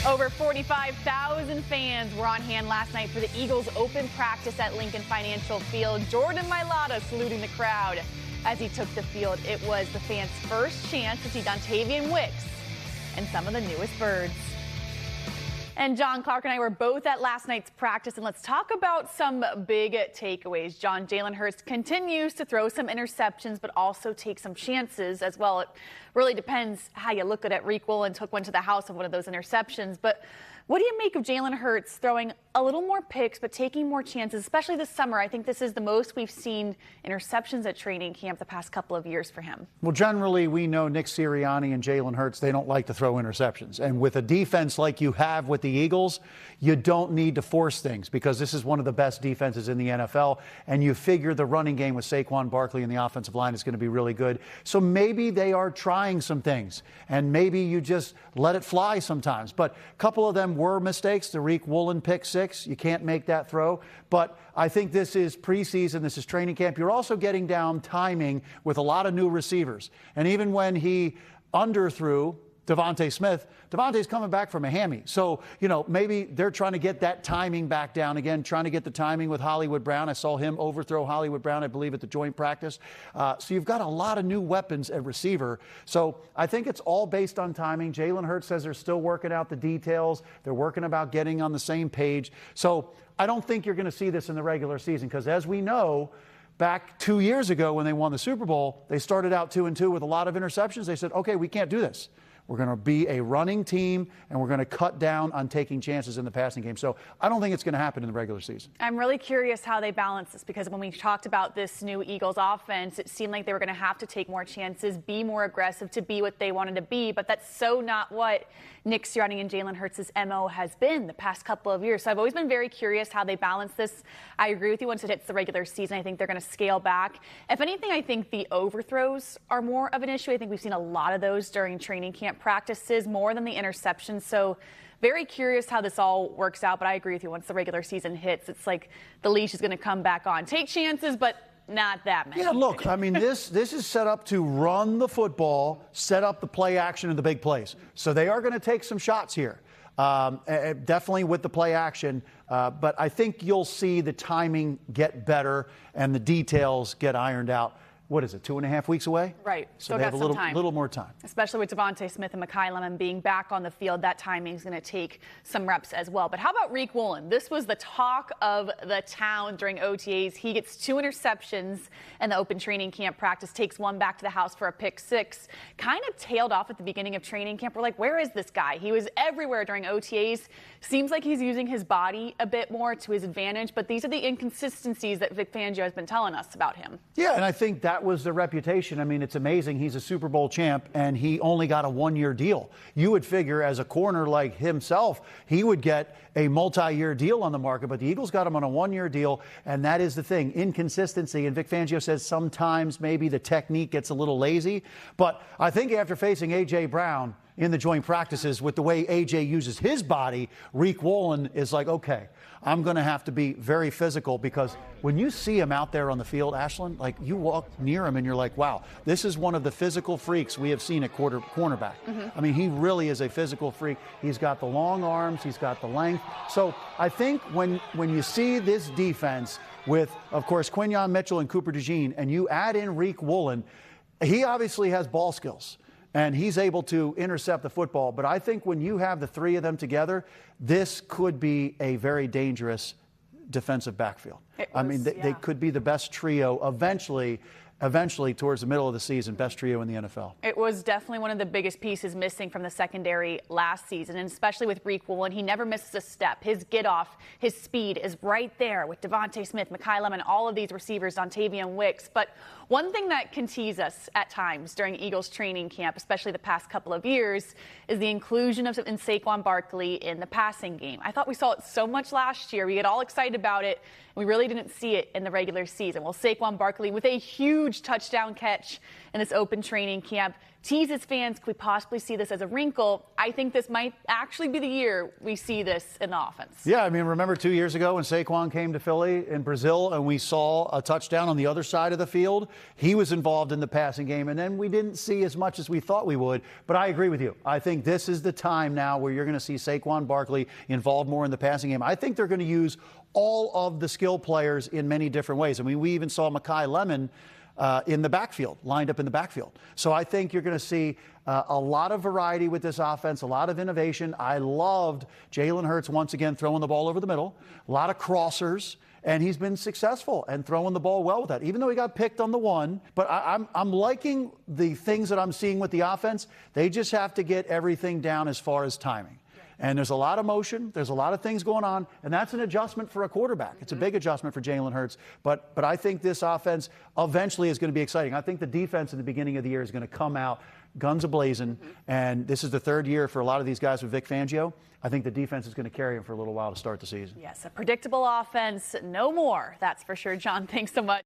Over 45,000 fans were on hand last night for the Eagles' open practice at Lincoln Financial Field. Jordan Mailata saluting the crowd as he took the field. It was the fans' first chance to see Dontavian Wicks and some of the newest birds. And John, Clark and I were both at last night's practice, and let's talk about some big takeaways. John, Jalen Hurts continues to throw some interceptions, but also take some chances as well. It really depends how you look at it. Riq Woolen took one to the house of one of those interceptions. But what do you make of Jalen Hurts throwing a little more picks, but taking more chances, especially this summer? I think this is the most we've seen interceptions at training camp the past couple of years for him. Well, generally, we know Nick Sirianni and Jalen Hurts, they don't like to throw interceptions. And with a defense like you have with the Eagles, you don't need to force things because this is one of the best defenses in the NFL. And you figure the running game with Saquon Barkley and the offensive line is going to be really good. So maybe they are trying some things, and maybe you just let it fly sometimes. But a couple of them were mistakes. The Riq Woolen pick six, you can't make that throw. But I think this is preseason, this is training camp. You're also getting down timing with a lot of new receivers. And even when he underthrew Devontae Smith, Devontae's coming back from a hammy. So, maybe they're trying to get that timing back down again, trying to get the timing with Hollywood Brown. I saw him overthrow Hollywood Brown, I believe, at the joint practice. So you've got a lot of new weapons at receiver. So I think it's all based on timing. Jalen Hurts says they're still working out the details. They're working about getting on the same page. So I don't think you're going to see this in the regular season because, as we know, back 2 years ago when they won the Super Bowl, they started out 2-2 with a lot of interceptions. They said, okay, we can't do this. We're going to be a running team, and we're going to cut down on taking chances in the passing game. So I don't think it's going to happen in the regular season. I'm really curious how they balance this because when we talked about this new Eagles offense, it seemed like they were going to have to take more chances, be more aggressive to be what they wanted to be. But that's so not what Nick Sirianni and Jalen Hurts' MO has been the past couple of years. So I've always been very curious how they balance this. I agree with you. Once it hits the regular season, I think they're going to scale back. If anything, I think the overthrows are more of an issue. I think we've seen a lot of those during training camp practices more than the interceptions. So very curious how this all works out. But I agree with you. Once the regular season hits, it's like the leash is going to come back on. Take chances, but not that many. Yeah, look, I mean, this is set up to run the football, set up the play action and the big plays. So they are going to take some shots here, definitely with the play action. But I think you'll see the timing get better and the details get ironed out. What is it, 2.5 weeks away? Right. So they have a little more time. Especially with Devontae Smith and Mekhi Lemon being back on the field, that timing is going to take some reps as well. But how about Riq Woolen? This was the talk of the town during OTAs. He gets 2 interceptions in the open training camp practice, takes one back to the house for a pick six. Kind of tailed off at the beginning of training camp. We're like, where is this guy? He was everywhere during OTAs. Seems like he's using his body a bit more to his advantage. But these are the inconsistencies that Vic Fangio has been telling us about him. Yeah, and I think that was the reputation. I mean, it's amazing. He's a Super Bowl champ, and he only got a 1-year deal. You would figure as a corner like himself, he would get a multi-year deal on the market, but the Eagles got him on a 1-year deal, and that is the thing, inconsistency. And Vic Fangio says sometimes maybe the technique gets a little lazy, but I think after facing A.J. Brown in the joint practices with the way A.J. uses his body, Riq Woolen is like, okay, I'm going to have to be very physical because when you see him out there on the field, Ashlyn, like you walk near him and you're like, wow, this is one of the physical freaks we have seen at cornerback. I mean, he really is a physical freak. He's got the long arms. He's got the length. So I think when you see this defense with, of course, Quinyon Mitchell and Cooper DeJean, and you add in Riq Woolen, he obviously has ball skills. And he's able to intercept the football. But I think when you have the three of them together, this could be a very dangerous defensive backfield. I mean, they could be the best trio eventually towards the middle of the season, best trio in the NFL. It was definitely one of the biggest pieces missing from the secondary last season, and especially with Riq Woolen. He never misses a step. His get-off, his speed is right there with Devontae Smith, Mekhi Lemon, all of these receivers, Dontavian Wicks. But one thing that can tease us at times during Eagles training camp, especially the past couple of years, is the inclusion of Saquon Barkley in the passing game. I thought we saw it so much last year. We get all excited about it. We really didn't see it in the regular season. Well, Saquon Barkley with a huge huge touchdown catch in this open training camp. Teases fans, could we possibly see this as a wrinkle? I think this might actually be the year we see this in the offense. Yeah, I mean, remember 2 years ago when Saquon came to Philly in Brazil and we saw a touchdown on the other side of the field? He was involved in the passing game, and then we didn't see as much as we thought we would. But I agree with you. I think this is the time now where you're going to see Saquon Barkley involved more in the passing game. I think they're going to use all of the skill players in many different ways. I mean, we even saw Mekhi Lemon in the backfield, lined up in the backfield. So I think you're going to see a lot of variety with this offense, a lot of innovation. I loved Jalen Hurts once again throwing the ball over the middle, a lot of crossers, and he's been successful and throwing the ball well with that, even though he got picked on the one. But I'm liking the things that I'm seeing with the offense. They just have to get everything down as far as timing. And there's a lot of motion. There's a lot of things going on. And that's an adjustment for a quarterback. It's a big adjustment for Jalen Hurts. But I think this offense eventually is going to be exciting. I think the defense in the beginning of the year is going to come out guns a-blazing. And this is the third year for a lot of these guys with Vic Fangio. I think the defense is going to carry him for a little while to start the season. Yes, a predictable offense. No more. That's for sure. John, thanks so much.